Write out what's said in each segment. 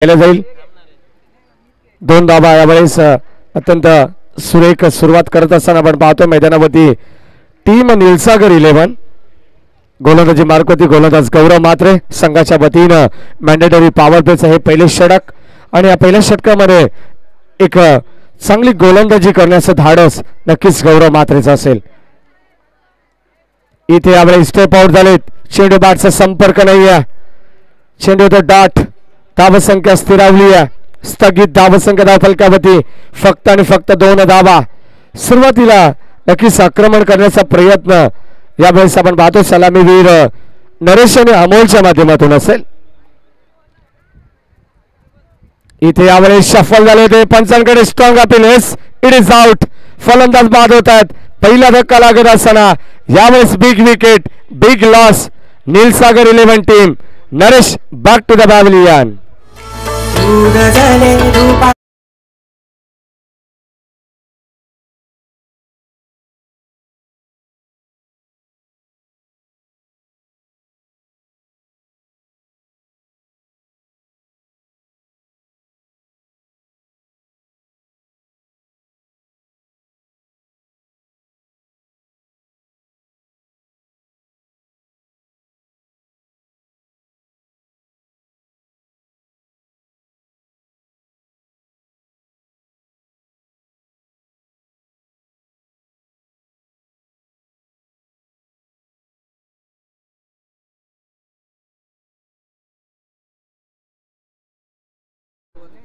केलं जाईल. 2 धावा यावेळेस अत्यंत सुरेख सुरुवात करत असताना आपण पाहतो मैदानावरती टीम निलसागर 11 गोलंदाजी मार्कवरती गोलंदाज गौरव मात्रे संघाच्या वतीनं मॅन्डेटरी पॉवर प्लेचं हे पहिले षटक आणि या पहिल्या षटकामध्ये एक चांगली गोलंदाजी करण्याचं धाडस नक्कीच गौरव मात्रेचं असेल. इथे यावेळेस स्टेप आउट झालेत. चेंडू बॅटचा संपर्क नाही आहे. चेंडू तो डाट धावसंख्या स्थिरावली आहे. स्थगित धावसंख्या धावफलकावरती फक्त आणि फक्त 2 धावा. सुरुवातीला नक्कीच आक्रमण करण्याचा प्रयत्न यावेळेस आपण पाहतो सलामीवीर नरेश आणि अमोलच्या माध्यमातून असेल. इथे यावेळेस शफल झाले होते. पंचांकडे strong appeal. It is out. फलंदाज बाद होत आहेत. पहिला धक्का लागत असताना यावेळेस big wicket big loss. Nilsagar 11 team. Naresh back to the pavilion.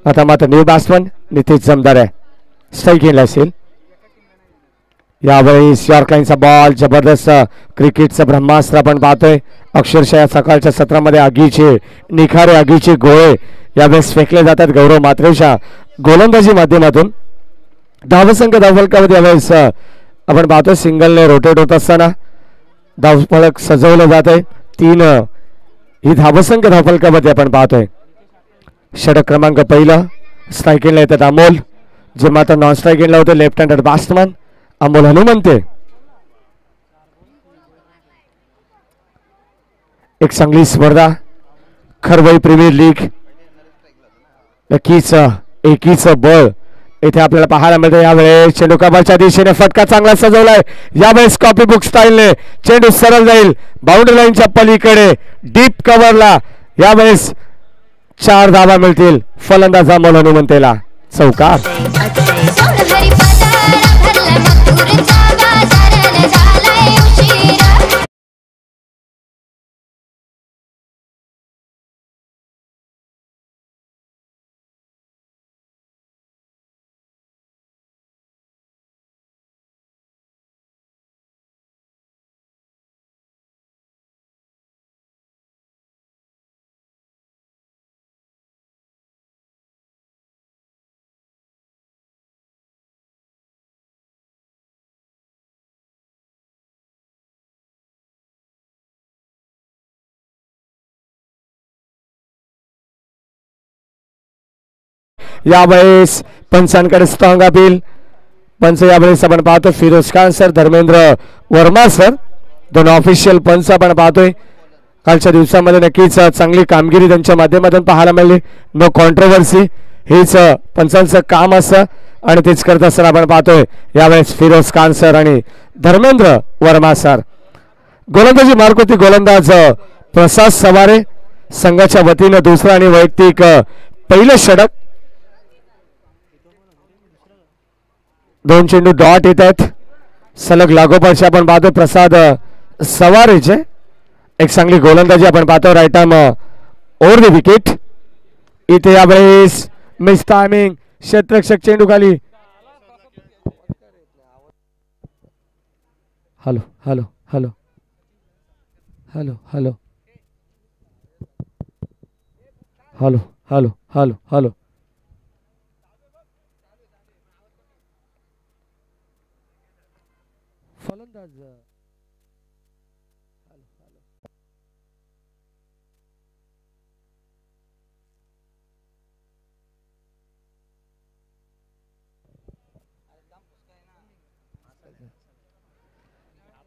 आता मात्र न्यू बॅट्समन नितीश जमदार आहे. स्ट्राईक घेतला असेल. यावेळेस यॉर्कलाईनचा बॉल जबरदस्त क्रिकेटचं ब्रह्मास्त्र आपण पाहतोय. अक्षरशः सकाळच्या सत्रामध्ये आगीचे निखारे आगीचे गोळे यावेळेस फेकले जातात गौरव मात्रेच्या गोलंदाजी माध्यमातून. धावसंख्या धावफलकामध्ये यावेळेस आपण पाहतोय सिंगलने रोटेट होत असताना धावफलक सजवलं जात आहे. 3 ही धावसंख्या धावफलकामध्ये आपण पाहतोय. षटक क्रमांक पहिला स्ट्राईकिंगला येतात अमोल जे मात्र नॉन स्ट्राईकिंगला होते. Left handed batsman Amol Hanumante. एक चांगली स्पर्धा खरवई प्रीमियर लीग नक्कीच एकीचं बळ इथे आपल्याला पाहायला मिळतं. यावेळेस चेंडू कबरच्या दिशेने फटका चांगला सजवलाय. यावेळेस कॉपी बुक स्टाईलने चेंडू सरळ जाईल बाउंड्री लाईनच्या पलीकडे डीप कव्हरला. यावेळेस 4 धावा मिळतील फलंदाज अमोल हनुमंतेला. चौकार. यावेळेस पंचांकडे स्ट्रॉंग अपील. पंच यावेळेस आपण पाहतो Firoz Khan sir Dharmendra Verma sir 2 official पंच आपण पाहतोय. कालच्या दिवसामध्ये नक्कीच चांगली कामगिरी त्यांच्या माध्यमातून पाहायला मिळाली. नो कॉन्ट्रोवर्सी हेच पंचांचं काम असतं आणि तेच करत असताना आपण पाहतोय यावेळेस फिरोज खान सर आणि धर्मेंद्र वर्मा सर. गोलंदाजी मार्कवरती गोलंदाज प्रसाद सवारे संघाच्या वतीनं दुसरं आणि वैयक्तिक पहिलं षटक. 2 चेंडू डॉट येत आहेत सलग लागोपाठचे आपण पाहतो प्रसाद सवारेचे. एक चांगली गोलंदाजी आपण पाहतो. Right arm over the wicket. इथे यावेळेस मिस टायमिंग क्षेत्ररक्षक चेंडू खाली. Hello hello hello hello hello hello hello hello hello फलंदाज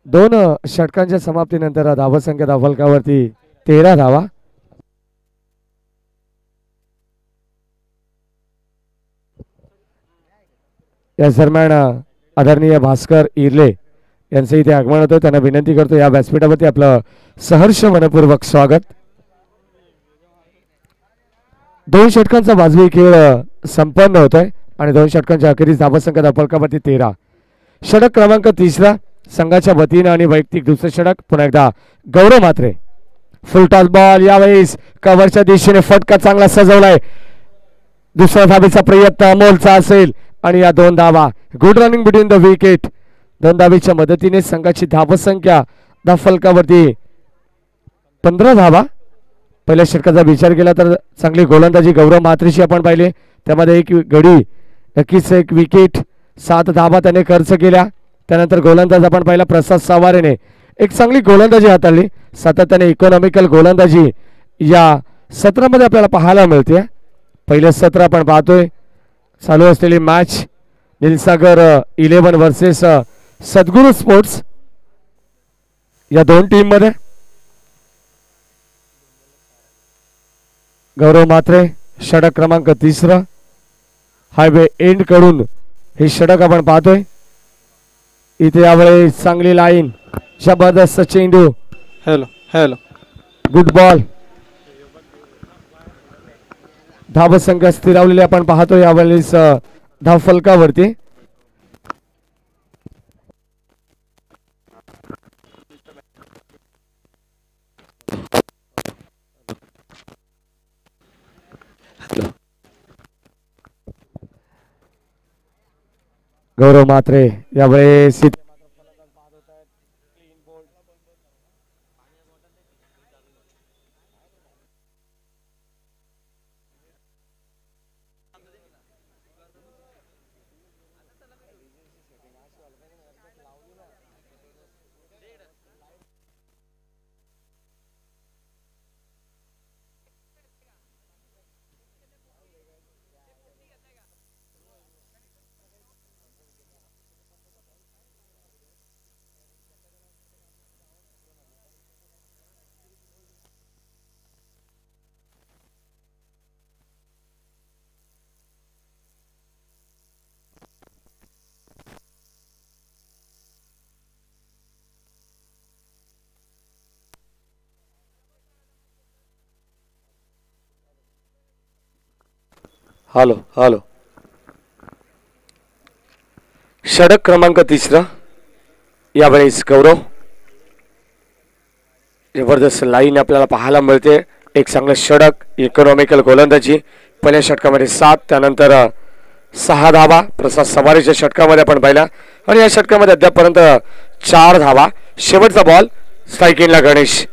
दोन षटकांच्या समाप्तीनंतर धावसंख्या धावफलकावरती 13 धावा. या दरम्यान आदरणीय भास्कर इर्ले यांचं इथे आगमन होतं. त्यांना विनंती करतो या व्यासपीठावरती आपलं सहर्ष मनपूर्वक स्वागत. 2 षटकांचा वाजवी खेळ संपन्न होतोय आणि 2 षटकांच्या अखेरीस धावसंख्या फलकावरती 13. षटक क्रमांक 3 संघाच्या वतीनं आणि वैयक्तिक दुसरं षटक पुन्हा एकदा गौरव म्हात्रे. फुल टॉस बॉल यावेळेस कव्हरच्या दिशेने फटका चांगला सजवलाय. दुसऱ्या धावेचा प्रयत्न अमोलचा असेल आणि या 2 धावा. Good running between the wicket. 2 धावेच्या मदतीने संघाची धावसंख्या फलकावरती 15 धावा. पहिल्या षटकाचा विचार केला तर चांगली गोलंदाजी गौरव म्हात्रेची आपण पाहिले. त्यामध्ये एक गडी नक्कीच एक विकेट 7 धावा त्याने खर्च केल्या. त्यानंतर गोलंदाज आपण पाहिला प्रसाद सवारेने एक चांगली गोलंदाजी हाताळली. सातत्याने इकॉनॉमिकल गोलंदाजी या सत्रामध्ये आपल्याला पाहायला मिळते. पहिलं सत्र आपण पाहतोय चालू असलेली मॅच निलसागर 11 वर्सेस सद्गुरू स्पोर्ट्स या 2 टीम मध्ये. गौरव म्हात्रे षटक क्रमांक 3 हायवे एंड कडून हे षटक आपण पाहतोय. इथे यावेळेस चांगली लाईन जबरदस्त चेंडू. Hello hello good ball. धावसंख्या स्थिरावलेली आपण पाहतो यावेळेस धाव फलकावरती. गौरव म्हात्रे यावेळेस हॅलो हॅलो षटक क्रमांक 3 यावेळेस गौरव. जबरदस्त लाईन आपल्याला पाहायला मिळते. एक चांगलं षटक इकॉनॉमिकल गोलंदाजी. पहिल्या षटकामध्ये 7 त्यानंतर 6 धावा प्रसाद सवारीच्या षटकामध्ये आपण पाहिला आणि या षटकामध्ये अद्यापर्यंत 4 धावा. शेवटचा बॉल स्ट्राईक इनला गणेश.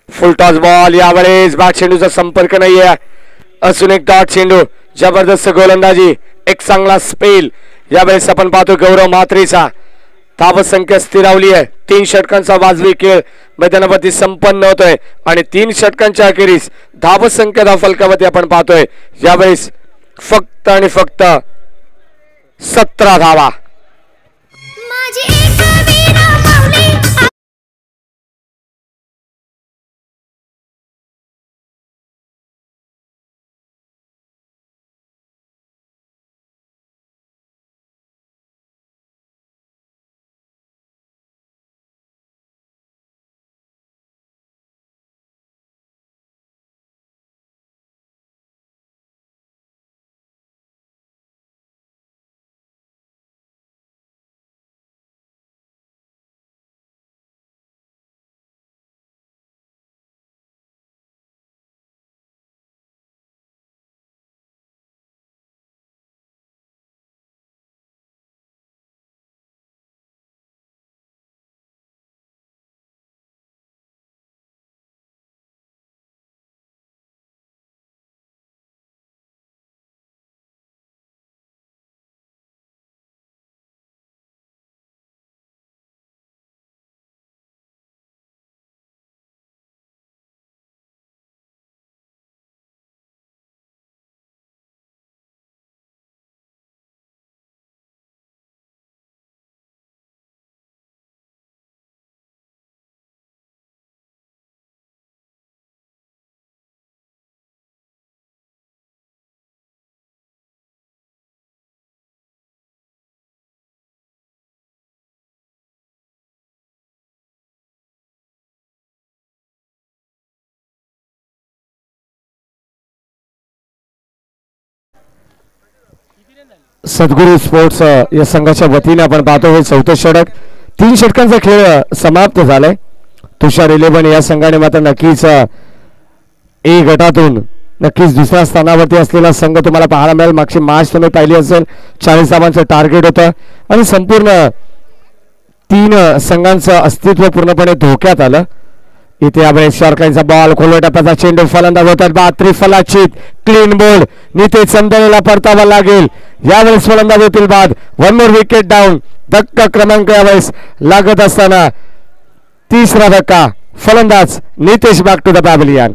फुल टॉस बॉल यावेळेस बॅट चेंडूचा संपर्क नाहीये असून एक डॉट चेंडू. जबरदस्त गोलंदाजी एक चांगला स्पेल यावेळेस आपण पाहतो गौरव म्हात्रेचा. धावसंख्या स्थिरावली आहे. 3 षटकांचा वाजवी खेळ मैदानावरती संपन्न होतोय आणि 3 षटकांच्या अखेरीस धावसंख्या धावफलकावरती आपण पाहतोय यावेळेस फक्त आणि फक्त 17 धावा. सद्गुरू स्पोर्ट्स या संघाच्या वतीने आपण पाहतो हे चौथं षटक. 3 षटकांचा खेळ समाप्त झालाय. तुषार 11 या संघाने मात्र नक्कीच ए गटातून नक्कीच दुसऱ्या स्थानावरती असलेला संघ तुम्हाला पाहायला मिळेल. मागची मॅच तुम्ही पाहिली असेल, 40 धावांचं टार्गेट होतं आणि संपूर्ण 3 संघांचं अस्तित्व पूर्णपणे धोक्यात आलं. इथे यावेळेस शॉर्टलाईनचा बॉल, खोलवर टप्प्याचा चेंडू, फलंदाज होतात बाद, त्रिफलाचित क्लीन बोल्ड. नितेश चंदनेला परतावा लागेल. यावेळेस फलंदाज होतील बाद. 1 मोर विकेट डाऊन. धक्का क्रमांक यावेळेस लागत असताना 3रा धक्का. फलंदाज Nitesh back to the pavilion.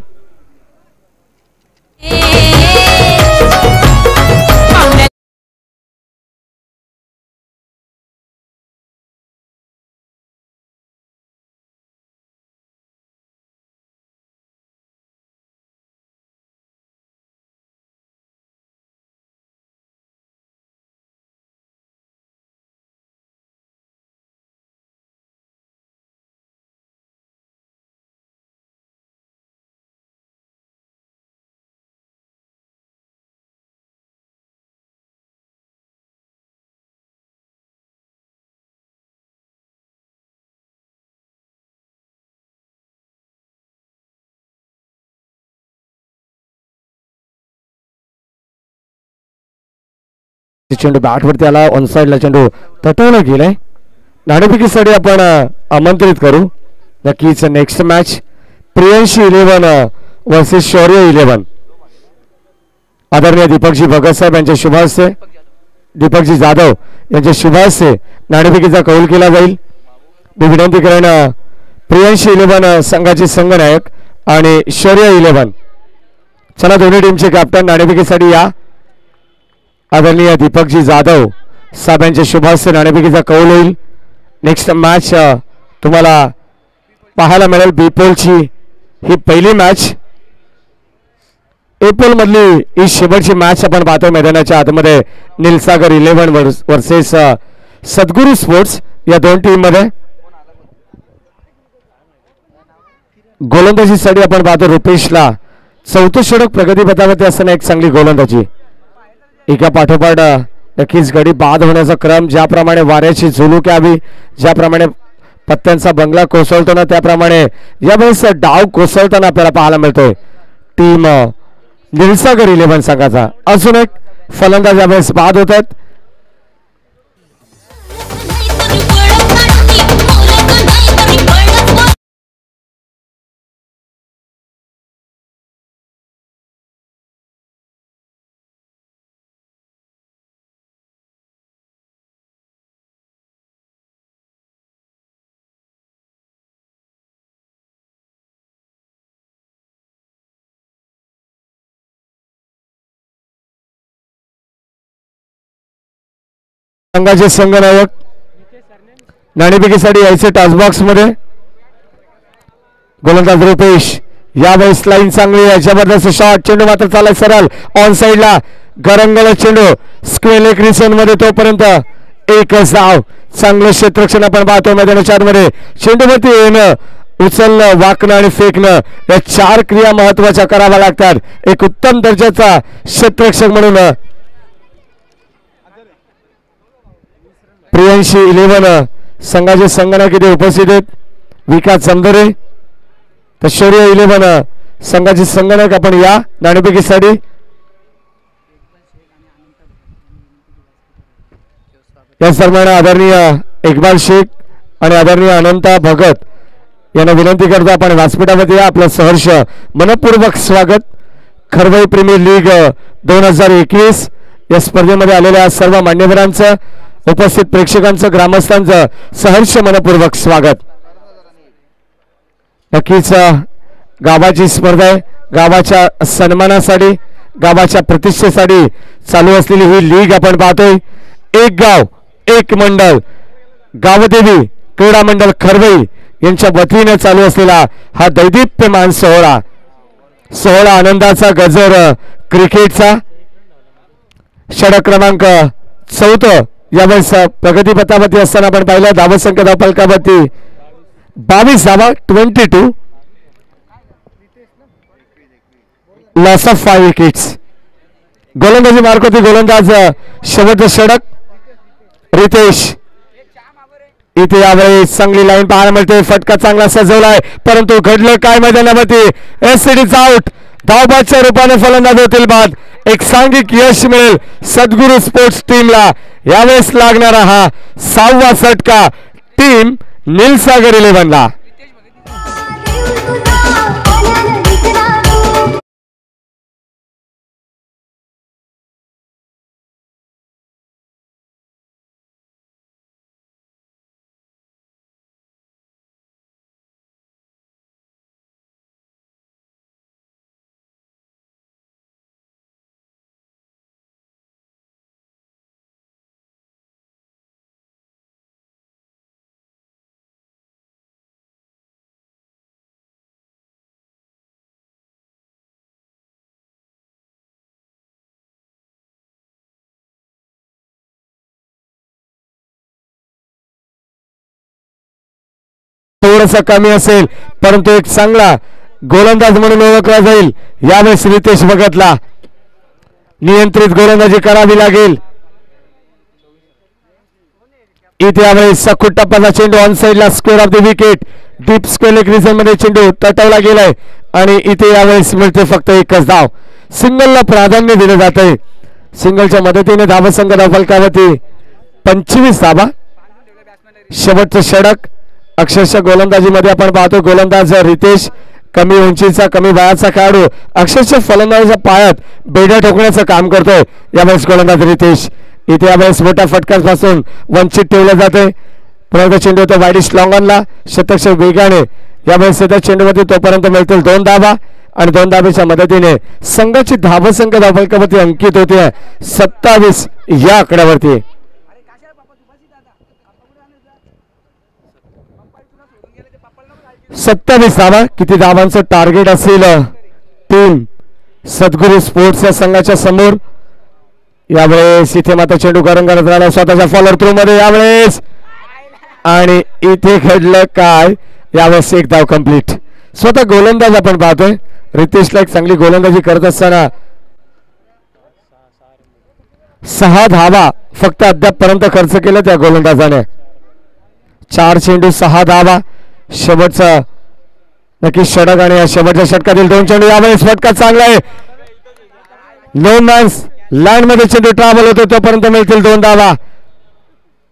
चेंडू बॅटवरती आला. ऑन साइडला चेंडू तटवला गेलाय. नाणेफेकीसाठी आपण आमंत्रित करू. नक्कीच नेक्स्ट मॅच प्रियांशी 11 वर्सेस शौर्य 11. आदरणीय दीपकजी भगत साहेब यांच्या शुभ हस्ते, दीपकजी जाधव यांच्या शुभ हस्ते नाणेफेकीचा कौल केला जाईल. मी विनंती करेन प्रियांशी 11 संघाचे संघनायक आणि शौर्य 11, चला दोन्ही टीमचे कॅप्टन नाणेफेकीसाठी या. आदरणीय दीपकजी जाधव साहेब यांच्या शुभ हस्ते नाणेफेकीचा कौल होईल. नेक्स्ट मॅच तुम्हाला पाहायला मिळेल. बीपोलची ही पहिली मॅच, एपोल मधली ही शेवटची मॅच आपण पाहतो. मैदानाच्या आतमध्ये निलसागर 11 वर्सेस सद्गुरू स्पोर्ट्स या 2 टीम मध्ये. गोलंदाजीसाठी आपण पाहतो रुपेशला 4थं षटक प्रगतीपथावरती असताना एक चांगली गोलंदाजी. एका पाठोपाठ नक्कीच गडी बाद होण्याचा क्रम, ज्याप्रमाणे वाऱ्याची झुळूक यावी, ज्याप्रमाणे पत्त्यांचा बंगला कोसळतो ना, त्याप्रमाणे यावेळेस डाव कोसळताना आपल्याला पाहायला मिळतोय. टीम निलसागर 11 संघाचा. अजून एक फलंदाज यावेळेस बाद होत आहेत. संघाचे संघनायक नाणेफेकीसाठी यायचे टाचबॉक्स मध्ये. गोलंदाज रुपेश, यावेळेस लाईन चांगली आहे, जबरदस्त शॉट. चेंडू मात्र चालय सरळ ऑन साइडला, गरंगळ चेंडू स्क्वेअर लेग रिसन मध्ये. तोपर्यंत एकच धाव. चांगलं क्षेत्ररक्षण आपण पाहतो मैदानाच्या आतमध्ये. चेंडूवरती येणं, उचलणं, वाकणं आणि फेकणं या 4 क्रिया महत्वाच्या कराव्या लागतात. एक उत्तम दर्जाचा क्षेत्ररक्षक म्हणून प्रियांशी 11 संघाचे संघनायक इथे उपस्थित आहेत. विकास चंदरे तर शौर्य 11 संघाचे संघनायक आपण या नाणेफेकीसाठी. या दरम्यान आदरणीय इक्बाल शेख आणि आदरणीय अनंता भगत यांना विनंती करतो आपण व्यासपीठावरती या. आपलं सहर्ष मनपूर्वक स्वागत. खरवई प्रीमियर लीग 2021 या स्पर्धेमध्ये आलेल्या सर्व मान्यवरांचं, उपस्थित प्रेक्षकांचं, ग्रामस्थांचं सहर्ष मनपूर्वक स्वागत. नक्कीच गावाची स्पर्धा आहे. गावाच्या सन्मानासाठी, गावाच्या प्रतिष्ठेसाठी चालू असलेली ही लीग आपण पाहतोय. एक गाव एक मंडळ, गावदेवी क्रीडा मंडळ खरवई यांच्या वतीने चालू असलेला हा दैदिप्यमान सोहळा आनंदाचा गजर क्रिकेटचा. षटक क्रमांक 4 यावेळेस प्रगतीपथावरती असताना आपण पाहिलं. धावसंख्या धावफलकावरती 22 धावा, 22, लॉस ऑफ 5 विकेट्स. गोलंदाजी मार्क होती गोलंदाज शेवटचं षटक रितेश. इथे यावेळी चांगली लाईन पाहायला मिळते. फटका चांगला सजवलाय परंतु घडलं काय मैदानामध्ये. एससीडीच आउट. धावबादच्या रूपाने फलंदाज होतील बाद. एक सांघिक यश मिळेल सद्गुरू स्पोर्ट्स टीमला. यावेळेस लागणारा हा 6वा षटका टीम नीलसागर 11ला. थोडासा कमी असेल परंतु एक चांगला गोलंदाज म्हणून ओळखला जाईल यावेळेस रितेश भगतला. नियंत्रित गोलंदाजी करावी लागेल. इथे यावेळेस सखूट टप्प्याचा चेंडू ऑन साइडला square off the wicket. Deep square region मध्ये चेंडू तटवला गेलाय आणि इथे यावेळेस मिळते फक्त एकच धाव. सिंगलला प्राधान्य दिलं जात आहे. सिंगलच्या मदतीने धावसंख्या धावफलकावरती 25 धावा. शेवटचं षटक अक्षरशः गोलंदाजीमध्ये आपण पाहतो गोलंदाज रितेश कमी उंचीचा कमी वयाचा खेळाडू अक्षरशः फलंदाजाच्या पायात बेड्या ठोकण्याचं काम करतोय यावेळेस गोलंदाज रितेश. इथे यावेळेस मोठ्या फटक्यापासून वंचित ठेवलं जाते. परंतु चेंडू होतो वाईडिश लॉंगॉनला शतकशः वेगाने यावेळेस त्या चेंडूवरती तोपर्यंत मिळतील 2 धावा आणि 2 धावेच्या मदतीने संघाची धावसंख्या धावफलकावरती अंकित होते 27 या आकड्यावरती. 27 धावा. किती धावांचं टार्गेट असेल टीम सद्गुरू स्पोर्ट्स या संघाच्या समोर. यावेळेस इथे मात्र चेंडू गरम करत राहिला स्वतःच्या फॉलोअर थ्रू मध्ये यावेळेस आणि इथे घडलं काय. यावेळेस एक धाव कंप्लीट. स्वतः गोलंदाज आपण पाहतोय रितेशला एक चांगली गोलंदाजी करत असताना 6 धावा फक्त अद्यापपर्यंत खर्च केलं त्या गोलंदाजाने. 4 चेंडू 6 धावा. शेवटचा नक्की षटक आणि शेवटच्या षटकातील 2 चेंडू. यावेळेस फटका चांगला आहे. नो मॅन्स लँड मध्ये चेंडू ट्रॅव्हल होतो तोपर्यंत मिळतील 2 धावा.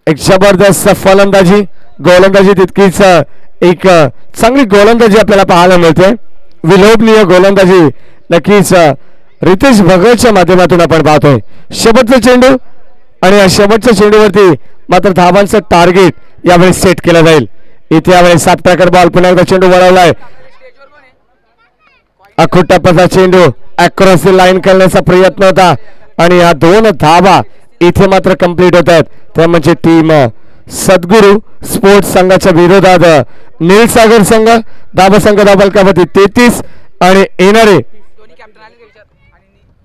एक जबरदस्त फलंदाजी गोलंदाजी तितकीच एक चांगली गोलंदाजी आपल्याला पाहायला मिळते. विलोभनीय गोलंदाजी नक्कीच रितेश भगतच्या माध्यमातून आपण पाहतोय. शेवटचा चेंडू आणि या शेवटच्या चेंडूवरती मात्र धावांचं टार्गेट यावेळेस सेट केलं जाईल. इथे यावेळेस 7 प्रकार बॉल पुन्हा एकदा चेंडू वळवलाय. अखूट टप्प्याचा चेंडू अक्रॉस द लाईन करण्याचा प्रयत्न होता आणि या 2 धावा इथे मात्र कंप्लीट होत आहेत. त्या म्हणजे टीम सद्गुरू स्पोर्ट्स संघाच्या विरोधात नीलसागर संघ. धावसंख्या धावफलकावरती 33 आणि येणारे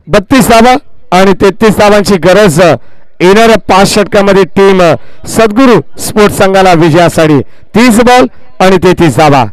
32 धावा आणि 33 धावांची गरज येणाऱ्या 5 षटकामध्ये टीम सद्गुरू स्पोर्ट्स संघाला विजयासाठी 30 बॉल आणि 33 धावा.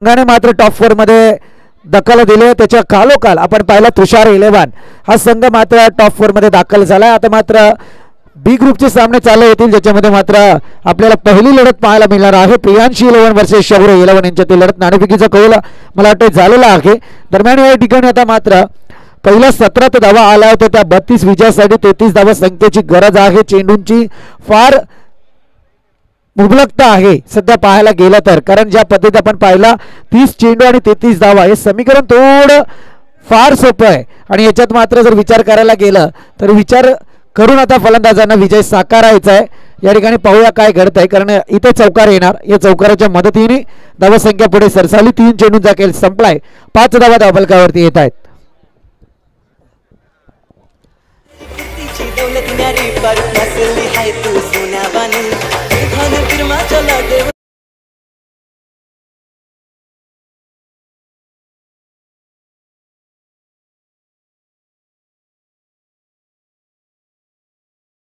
संघाने मात्र टॉप 4 मध्ये दखल दिली. त्याच्या खालोखाल आपण पाहिला तुषार 11 हा संघ मात्र टॉप 4 मध्ये दाखल झाला. आता मात्र बी ग्रुपचे सामने चालू होतील, ज्याच्यामध्ये मात्र आपल्याला पहिली लढत पाहायला मिळणार आहे. प्रियांशी 11 वर्सेस शौर्य 11 यांच्यातील लढत. नाणेफेकीचा कौल मला वाटतं झालेला आहे. दरम्यान या ठिकाणी आता मात्र पहिल्या 17 धावा आल्या होत्या, त्या 32 विजयासाठी 33 धावा संख्येची गरज आहे. चेंडूंची फार मुबलकता आहे सध्या पाहायला गेलं तर, कारण ज्या पद्धतीत आपण पाहिला 30 चेंडू आणि 33 धावा हे समीकरण थोडं फार सोपं आहे. आणि याच्यात मात्र जर विचार करायला गेलं तर विचार करून आता फलंदाजांना विजय साकारायचा आहे. या ठिकाणी पाहूया काय घडत आहे, कारण इथे चौकार येणार. या चौकाराच्या मदतीने धावसंख्या पुढे सरसावली. 3 चेंडूंचा खेळ संपलाय. 5 धावा धावफलकावरती येत आहेत.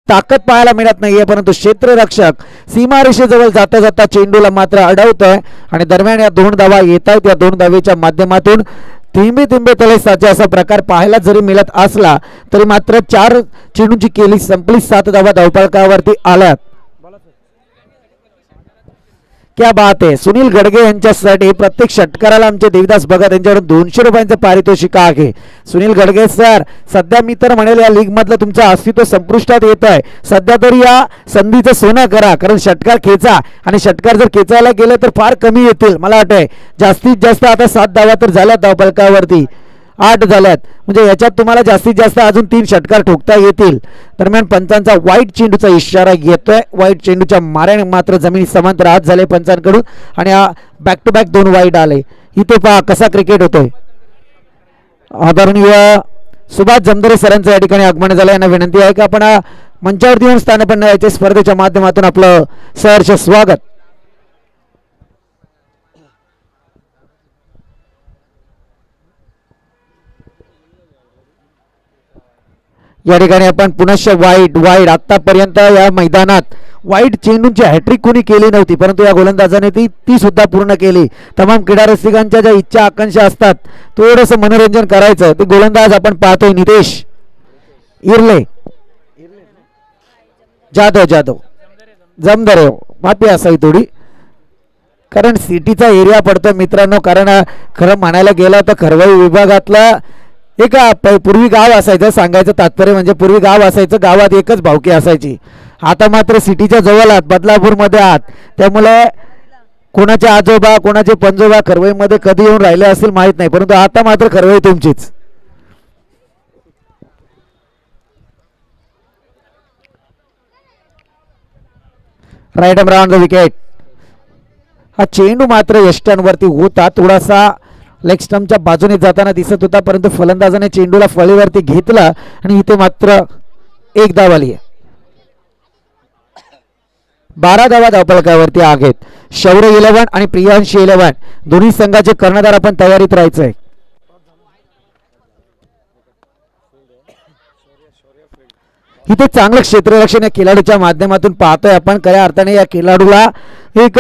ताकद पाहायला मिळत नाहीये, परंतु क्षेत्ररक्षक सीमारेषेजवळ जाता जाता चेंडूला मात्र अडवतोय. आणि दरम्यान या 2 धावा येत आहेत. या 2 धावेच्या माध्यमातून थिंबे थिंबे तळे साचे असा प्रकार पाहायला जरी मिळत असला तरी मात्र 4 चेंडूंची केली संपली. 7 धावा धावफलकावरती आल्यात. क्या बात आहे. सुनील गडगे यांच्यासाठी प्रत्येक षटकाराला आमचे देविदास भगत यांच्याकडून 200 रुपयांचं पारितोषिक आहे. सुनील गडगे सर, सध्या मी तर म्हणेल या लीग मधलं तुमचं अस्तित्व संपुष्टात येत आहे. सध्या तरी या संधीचं सोनं करा, कारण षटकार खेचा आणि षटकार जर खेचायला गेलं तर फार कमी येतील. मला वाटतंय जास्तीत जास्त आता 7 धावा तर झाल्या धावफलकावरती, 8 झाल्यात, म्हणजे याच्यात तुम्हाला जास्तीत जास्त अजून 3 षटकार ठोकता येतील. दरम्यान पंचांचा वाईट चेंडूचा इशारा येतोय. वाईट चेंडूच्या माऱ्याने मात्र जमिनी समांतर हात झाले पंचांकडून आणि बॅक टू बॅक 2 वाईट आले. इथे पहा कसा क्रिकेट होतोय. आदरणीय सुभाष जमदरे सरांचं या ठिकाणी आगमन झालं. यांना विनंती आहे की आपण मंचावरती येऊन स्थानपन्न याच्या स्पर्धेच्या माध्यमातून आपलं सहर्ष स्वागत. या ठिकाणी आपण पुनश्च वाईट आतापर्यंत या मैदानात वाईट चेंडूंची हॅट्रिक कोणी केली नव्हती, परंतु या गोलंदाजाने ती सुद्धा पूर्ण केली. तमाम क्रीडा रसिकांच्या ज्या इच्छा आकांक्षा असतात थोडंसं मनोरंजन करायचं, ते गोलंदाज आपण पाहतोय. नितेश इरले, जाधव जमदरे, माफी असावी थोडी, कारण सिटीचा एरिया पडतो मित्रांनो. कारण खरं म्हणायला गेलं तर खरवई विभागातला एक पूर्वी गाव असायचं. सांगायचं तात्पर्य म्हणजे पूर्वी गाव असायचं, गावात एकच भावकी असायची. आता मात्र सिटीच्या जवळ आहात, बदलापूरमध्ये आहात, त्यामुळे कोणाचे आजोबा कोणाचे पंजोबा खरवईमध्ये कधी येऊन राहिले असतील माहित नाही, परंतु आता मात्र खरवई तुमचीच. Right arm round the wicket. हा चेंडू मात्र यष्टांवरती होता, थोडासा लेग स्टंपच्या बाजूने जाताना दिसत होता, परंतु फलंदाजाने चेंडूला फळीवरती घेतला आणि इथे मात्र 1 धाव आली. 12 धावा धावफलकावरती आहेत. शौर्य 11 आणि प्रियांशी 11 दोन्ही संघाचे कर्णधार आपण तयारीत राहायचंय. इथे चांगलं क्षेत्ररक्षण या खेळाडूच्या माध्यमातून पाहतोय आपण. खऱ्या अर्थाने या खेळाडूला एक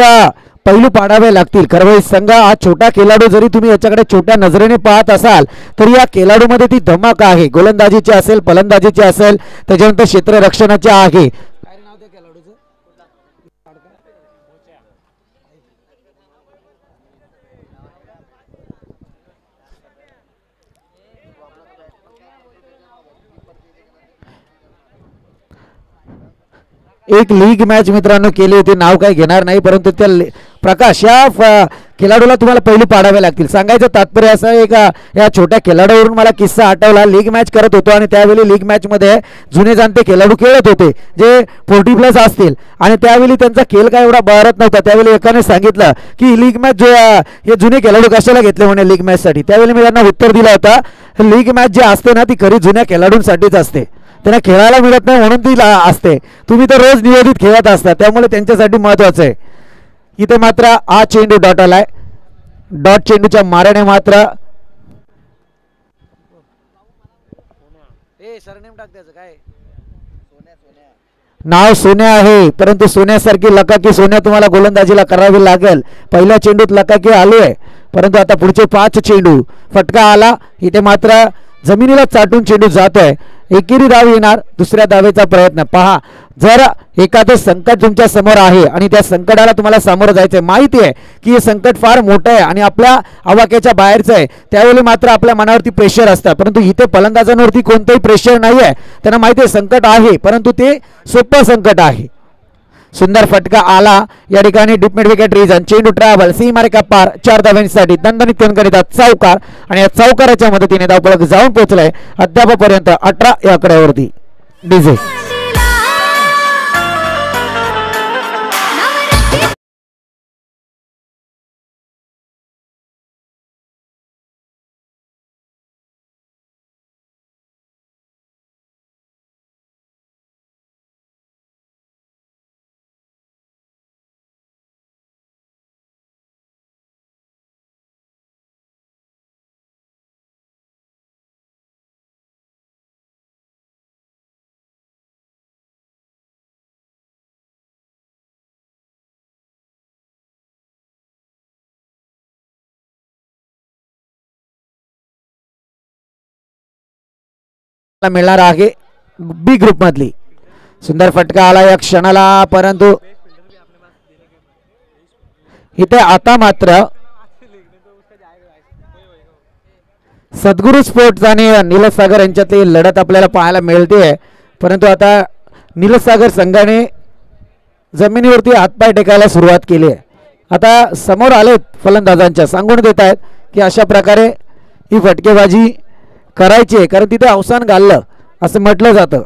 पैलू पाडावे लागतील. खरवई संघ हा छोटा खेळाडू जरी तुम्ही याच्याकडे छोट्या नजरेने पाहत असाल तरी या खेळाडूमध्ये ती धमक आहे. गोलंदाजीची असेल, फलंदाजीची असेल, त्याच्यानंतर क्षेत्ररक्षणाची आहे. एक लीग मॅच मित्रांनो केली होती, नाव काही घेणार नाही, परंतु त्या प्रकाश या खेळाडूला तुम्हाला पहिली पाडावे लागतील. सांगायचं तात्पर्य असं आहे का, या छोट्या खेळाडूवरून मला किस्सा आठवला. लीग मॅच करत होतो आणि त्यावेळी लीग मॅच मध्ये जुने जाणते खेळाडू खेळत होते जे 40+ असतील, आणि त्यावेळी त्यांचा खेळ काय एवढा बहरत नव्हता. त्यावेळी एकाने सांगितलं की लीग मॅच जो हे जुने खेळाडू कशाला घेतले म्हणे लीग मॅच साठी. त्यावेळी मी त्यांना उत्तर दिलं होतं, लीग मॅच जी असते ना ती खरी जुन्या खेळाडूंसाठीच असते, त्यांना खेळायला मिळत नाही म्हणून ती असते. तुम्ही तर रोज नियोजित खेळत असता, त्यामुळे त्यांच्यासाठी महत्वाचं आहे. इथे मात्र हा चेंडू डॉट आलाय. डॉट चेंडूच्या माऱ्याने मात्र नाव सोन्या आहे, परंतु सोन्यासारखी लकाकी सोन्या तुम्हाला गोलंदाजीला करावी लागेल. पहिल्या चेंडूत लकाकी आली आहे, परंतु आता पुढचे 5 चेंडू, फटका आला, इथे मात्र जमिनीला चाटून चेंडू जातोय. एकेरी धाव येणार, दुसऱ्या धावेचा प्रयत्न पहा. जर एखादं संकट तुमच्या समोर आहे आणि त्या संकटाला तुम्हाला सामोरं जायचंय, माहिती आहे की हे संकट फार मोठं आहे आणि आपल्या आवाक्याच्या बाहेरचं आहे, त्यावेळी मात्र आपल्या मनावरती प्रेशर असतं. परंतु इथे फलंदाजांवरती कोणतंही प्रेशर नाही आहे. त्यांना माहिती आहे संकट आहे, परंतु ते सोपं संकट आहे. सुंदर फटका आला, या ठिकाणी डीप मिड विकेट रिजन, चेंडू ट्रॅव्हल, सीमारेखा पार, 4 धावांसाठी दणदणीत कणकणीत चौकार आणि या चौकाराच्या मदतीने धावफलक जाऊन पोहोचलाय अद्यापपर्यंत 18 या आकड्यावरती. डीजे मिळणार आहे बी ग्रुप मधली. सुंदर फटका आला या क्षणाला, परंतु इथे आता मात्र सद्गुरू स्पोर्ट्स आणि नीलसागर यांच्यातली लढत आपल्याला पाहायला मिळते. परंतु आता नीलसागर संघाने जमिनीवरती हातपाय टेकायला सुरुवात केली आहे. आता समोर आलेत फलंदाजांच्या, सांगून देत आहेत की अशा प्रकारे ही फटकेबाजी करायची आहे, कारण तिथे अवसान घाललं असं म्हटलं जातं.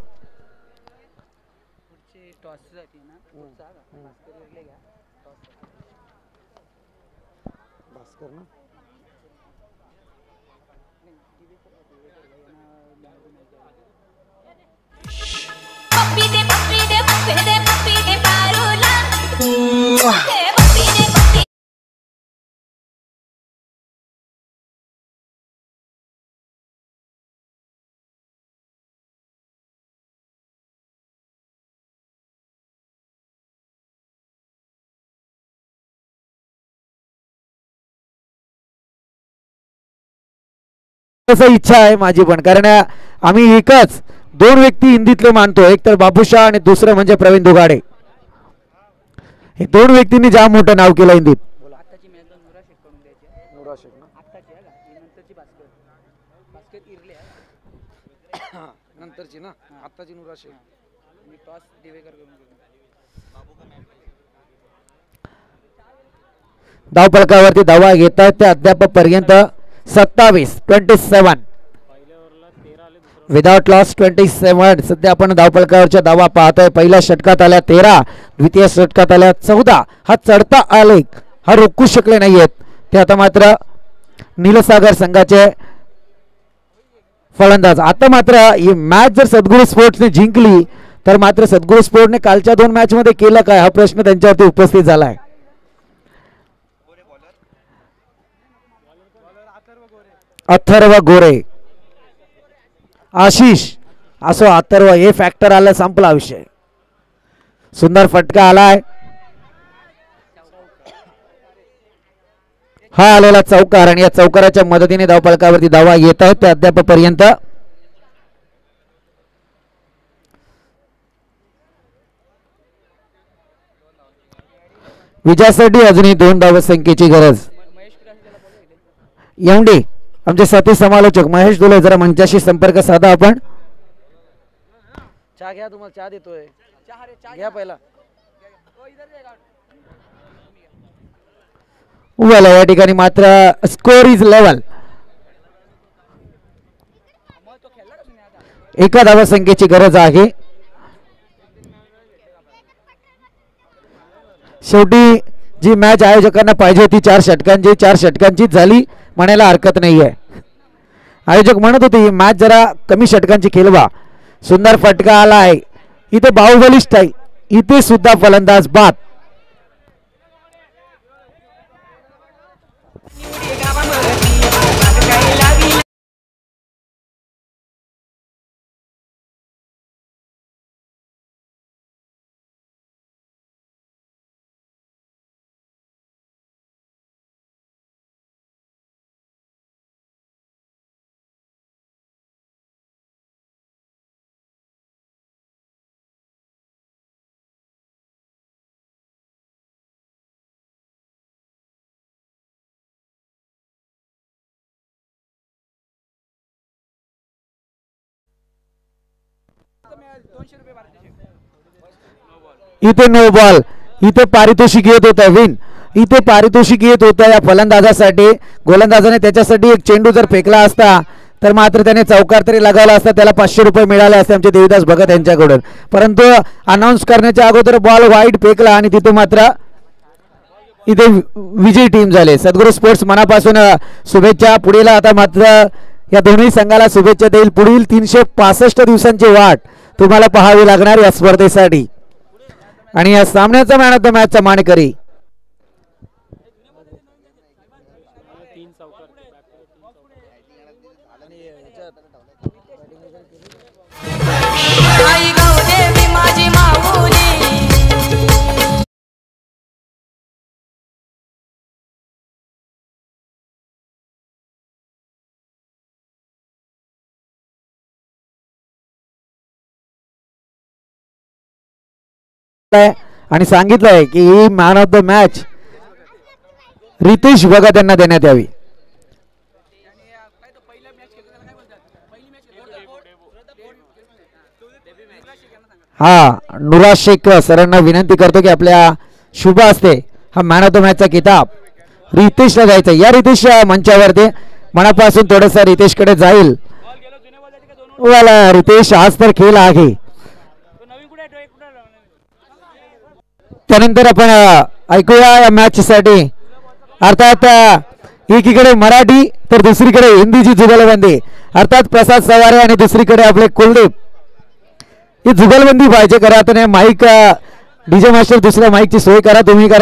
इच्छा आहे माझी पण, कारण आम्ही एकच 2 व्यक्ती हिंदीतले मानतो, एक तर बाबूशाह आणि दुसरं म्हणजे प्रवीण दुगाडे. हे 2 व्यक्तींनी जाम मोठं नाव केलं हिंदीत. धावफलकावरती धावा घेत आहेत ते अद्यापपर्यंत 27 विदाउट लॉस 27. सध्या आपण धावफलकावरच्या धावा पाहतोय. पहिल्या षटकात आल्या 13, द्वितीय षटकात आल्या 14. हा चढता आलेख हा रोखू शकले नाहीयेत ते आता मात्र नीलसागर संघाचे फलंदाज. आता मात्र ही मॅच जर सद्गुरू स्पोर्ट्सने जिंकली तर मात्र सद्गुरू स्पोर्ट्सने कालच्या 2 मॅच मध्ये केलं काय हा प्रश्न त्यांच्यावरती उपस्थित झालाय. अथर्व गोरे, आशिष असो, अथर्व हे फॅक्टर आलं, संपला विषय. सुंदर फटका आलाय, हा आलेला चौकार आणि या चौकाराच्या मदतीने धावफलकावरती धावा येत आहेत ते अद्यापपर्यंत. विजयासाठी अजूनही 2 धावसंख्येची गरज. येवंडे आमचे साथी समालोचक महेश दुले, जरा मंचाशी संपर्क साधा आपण. चहा घ्या, तुम्हाला चहा देतोय, घ्या पहिला. या ठिकाणी मात्र स्कोर इज लेवल. एका धावसंख्येची गरज आहे. शेवटी जी मॅच आयोजकांना पाहिजे होती 4 षटकांची झाली म्हणायला हरकत नाहीये. आयोजक म्हणत होते ही मॅच जरा कमी षटकांची खेळवा. सुंदर फटका आलाय, इथे बाहुबली स्टाईल, इथे सुद्धा फलंदाज बाद. इथे नो बॉल, इथे पारितोषिक येत होतं विन, इथे पारितोषिक येत होतं या फलंदाजासाठी. गोलंदाजाने त्याच्यासाठी एक चेंडू जर फेकला असता तर मात्र त्याने चौकार तरी लगावला असता, त्याला 500 रुपये मिळाले असते आमचे देवीदास भगत यांच्याकडून. परंतु अनाऊन्स करण्याच्या अगोदर बॉल वाईड फेकला आणि तिथे मात्र इथे विजयी टीम झाले. सद्गुरू स्पोर्ट्स मनापासून शुभेच्छा. पुढील आता मात्र या दोन्ही संघाला शुभेच्छा देईल. पुढील 365 दिवसांची वाट तुम्हाला पाहावी लागणार या स्पर्धेसाठी. आणि या सामन्याचा मॅन ऑफ द मॅचचा मानकरी आणि सांगितलंय की ही man of the match Ritesh Bhagat यांना देण्यात यावी. हा नुरा शेख सरांना विनंती करतो की आपल्या शुभ हस्ते हा मॅन ऑफ द मॅचचा किताब रितेशला द्यायचा. या रितेश मंचावरती मनापासून थोडंसं रितेशकडे जाईल. वाला रितेश आज तर खेळ आहे. त्यानंतर आपण ऐकूया या मॅच साठी, अर्थात एकीकडे मराठी तर दुसरीकडे हिंदीची जुगलबंदी, अर्थात प्रसाद सवारे आणि दुसरीकडे आपले कुलदीप. ही जुगलबंदी पाहिजे करा. आता माईक डीजे मास्टर दुसऱ्या माईकची सोय करा तुम्ही, कारण